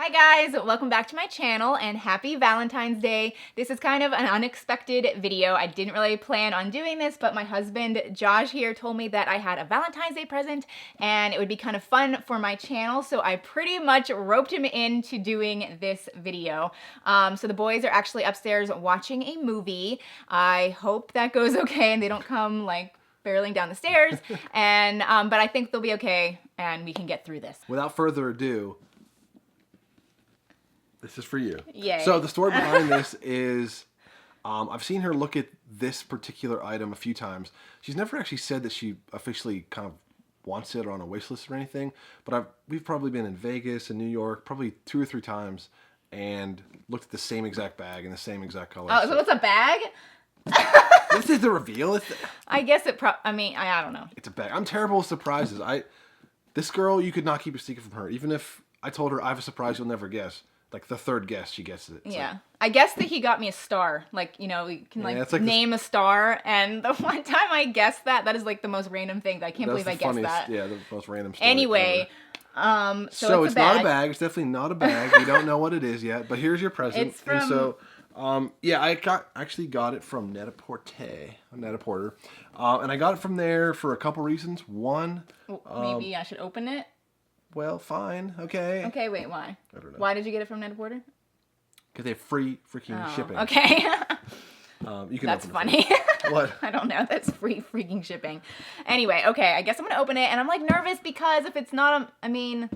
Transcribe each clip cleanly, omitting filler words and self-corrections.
Hi guys, welcome back to my channel and happy Valentine's Day. This is kind of an unexpected video. I didn't really plan on doing this, but my husband Josh here told me that I had a Valentine's Day present and it would be kind of fun for my channel, so I pretty much roped him into doing this video. So the boys are actually upstairs watching a movie. I hope that goes okay and they don't come like barreling down the stairs, and but I think they'll be okay and we can get through this. Without further ado, this is for you. Yay. So the story behind this is, I've seen her look at this particular item a few times. She's never actually said that she officially kind of wants it or on a wish list or anything, but we've probably been in Vegas and New York probably 2 or 3 times and looked at the same exact bag in the same exact color. Oh, so it's a bag? This is the reveal. I guess I mean, I don't know. It's a bag. I'm terrible with surprises. This girl, you could not keep a secret from her. Even if I told her I have a surprise you'll never guess. Like the third guess, she gets it. It's yeah. Like, I guess that he got me a star. Like, you know, we can like name a star. And the one time I guessed that is like the most random thing. I can't believe I guessed that. Yeah, the most random story Anyway, so it's not a bag. It's definitely not a bag. We don't know what it is yet, but here's your present. It's from... And so, yeah, I actually got it from Net-a-Porter. And I got it from there for a couple reasons. One, maybe I should open it. Well, fine. Okay. Okay, wait, why? I don't know. Why did you get it from Net-a-Porter? Because they have free freaking shipping. Okay. You can That's open funny. What? I don't know. That's free freaking shipping. Anyway, okay, I guess I'm going to open it. And I'm like nervous because if it's not, I mean,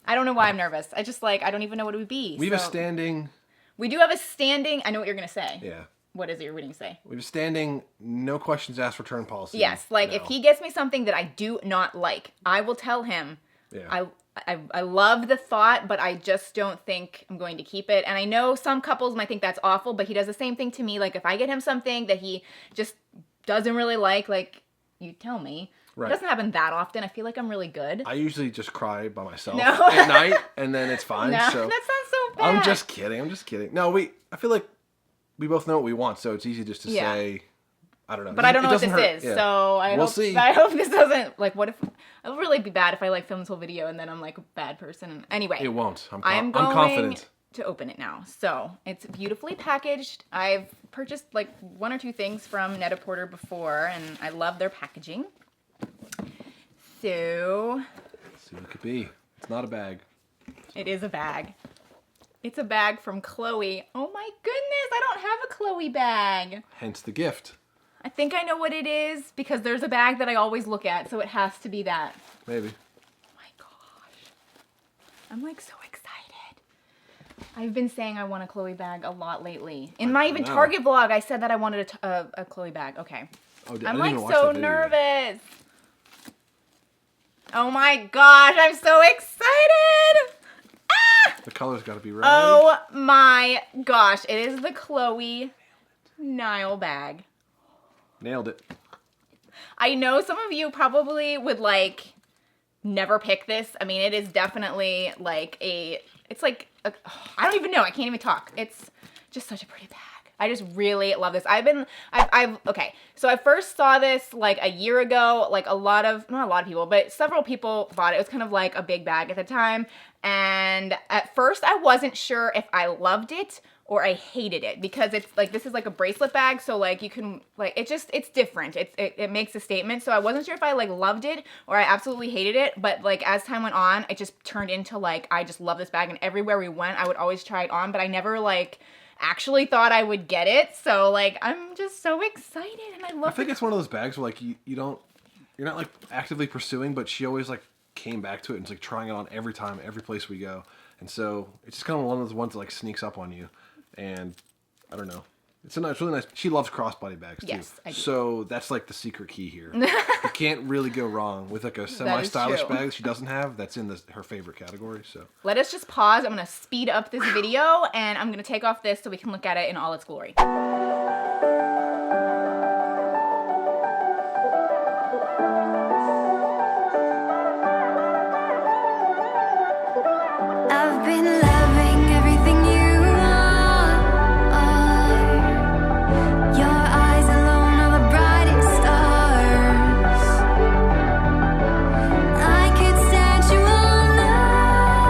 I don't know why I'm nervous. I just like, I don't even know what it would be. We have a standing. We do have a standing. I know what you're going to say. Yeah. What is it you're going to say? We have a standing, no questions asked return policy. Yes. Like if he gets me something that I do not like, I will tell him. Yeah. I love the thought, but I just don't think I'm going to keep it. And I know some couples might think that's awful, but he does the same thing to me. Like if I get him something that he just doesn't really like you tell me. Right. It doesn't happen that often. I feel like I'm really good. I usually just cry by myself at night, and then it's fine. No, so that sounds so bad. I'm just kidding. No, I feel like we both know what we want, so it's easy just to say. I don't know. But I don't know what this is, so we'll see. I hope this doesn't, like, what if, it'll really be bad if I, like, film this whole video and then I'm, like, a bad person. Anyway. It won't. I'm confident to open it now. So, it's beautifully packaged. I've purchased, like, 1 or 2 things from Net-a-Porter before, and I love their packaging. So. Let's see what it could be. It's not a bag. It is a bag. It's a bag from Chloe. Oh, my goodness. I don't have a Chloe bag. Hence the gift. I think I know what it is because there's a bag that I always look at, so it has to be that. Maybe. Oh my gosh. I'm like so excited. I've been saying I want a Chloe bag a lot lately. In my even Target vlog, I said that I wanted a Chloe bag. Okay. Oh, I'm like so nervous. Oh my gosh, I'm so excited. Ah! The color's got to be right. Oh my gosh, it is the Chloe Nile bag. Nailed it. I know some of you probably would like never pick this. I mean, it is definitely like I don't even know. I can't even talk. It's just such a pretty bag. I just really love this. Okay. So I first saw this like a year ago, like not a lot of people, but several people bought it. It was kind of like a big bag at the time. And at first I wasn't sure if I loved it or I hated it because it's like, this is like a bracelet bag. So like you can like, it's different. It makes a statement. So I wasn't sure if I like loved it or I absolutely hated it. But like as time went on, it just turned into like, I just love this bag. And everywhere we went, I would always try it on, but I never like actually thought I would get it. So like, I'm just so excited and I love it. I think it's one of those bags where like you're not like actively pursuing, but she always like came back to it and it's like trying it on every time, every place we go. And so it's just kind of one of those ones that like sneaks up on you. And I don't know. It's really nice. She loves crossbody bags too. Yes, I do. So that's like the secret key here. You can't really go wrong with like a semi-stylish bag that she doesn't have. That's in her favorite category. So let us just pause. I'm going to speed up this video and I'm going to take off this so we can look at it in all its glory. I've been loving everything you are. Your eyes alone are the brightest stars. I could stand you all night.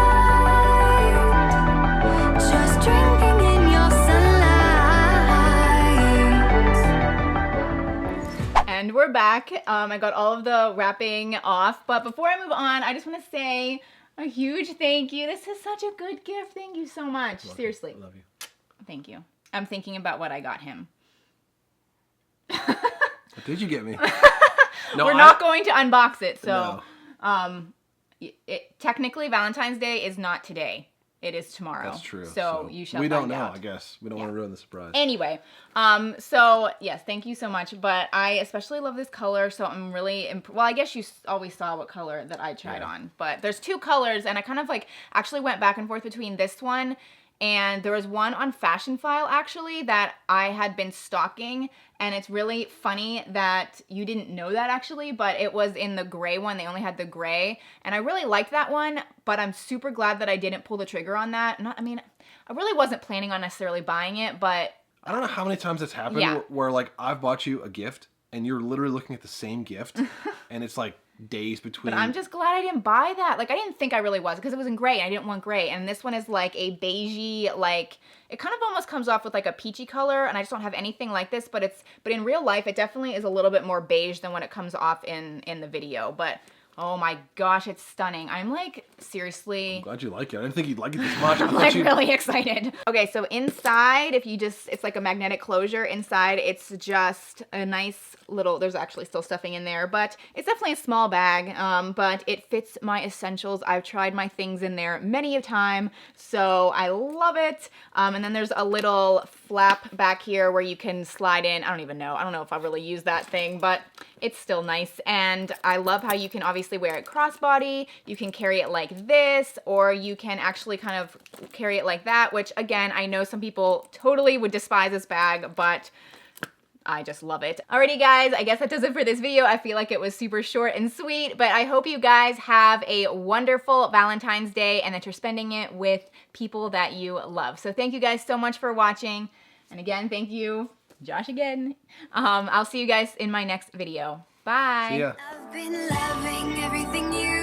we're back. I got all of the wrapping off, but before I move on, I just want to say a huge thank you. This is such a good gift. Thank you so much. Seriously. I love you. Thank you. I'm thinking about what I got him. What did you get me? No, We're not going to unbox it, so No. Technically Valentine's Day is not today. It is tomorrow. That's true. So you shall We don't find know, out. I guess. We don't want to ruin the surprise. Anyway, so yes, thank you so much. But I especially love this color, so I'm really well. I guess you always saw what color that I tried on, but there's two colors, and I kind of like actually went back and forth between this one. And there was one on Fashion File actually that I had been stalking, and it's really funny that you didn't know that actually, but it was in the gray one. They only had the gray, and I really liked that one, but I'm super glad that I didn't pull the trigger on that. I mean, I really wasn't planning on necessarily buying it, but I don't know how many times it's happened where like I've bought you a gift and you're literally looking at the same gift and it's like days between. But I'm just glad I didn't buy that. Like, I didn't think I really was because it was in gray. And I didn't want gray. And this one is like a beigey, like, it kind of almost comes off with like a peachy color. And I just don't have anything like this. But in real life, it definitely is a little bit more beige than when it comes off in the video. But oh my gosh, it's stunning. I'm like, seriously. I'm glad you like it. I didn't think you'd like it this much. I'm like really excited. Okay, so inside, it's like a magnetic closure. Inside, it's just a nice little, there's actually still stuffing in there, but it's definitely a small bag, but it fits my essentials. I've tried my things in there many a time, so I love it. And then there's a little flap back here where you can slide in. I don't know if I really use that thing, but it's still nice. And I love how you can obviously wear it crossbody. You can carry it like this, or you can actually kind of carry it like that, which again, I know some people totally would despise this bag, but I just love it. Alrighty guys, I guess that does it for this video. I feel like it was super short and sweet, but I hope you guys have a wonderful Valentine's Day and that you're spending it with people that you love. So thank you guys so much for watching. And again, thank you, Josh again. I'll see you guys in my next video. Bye. See ya. I've been loving everything you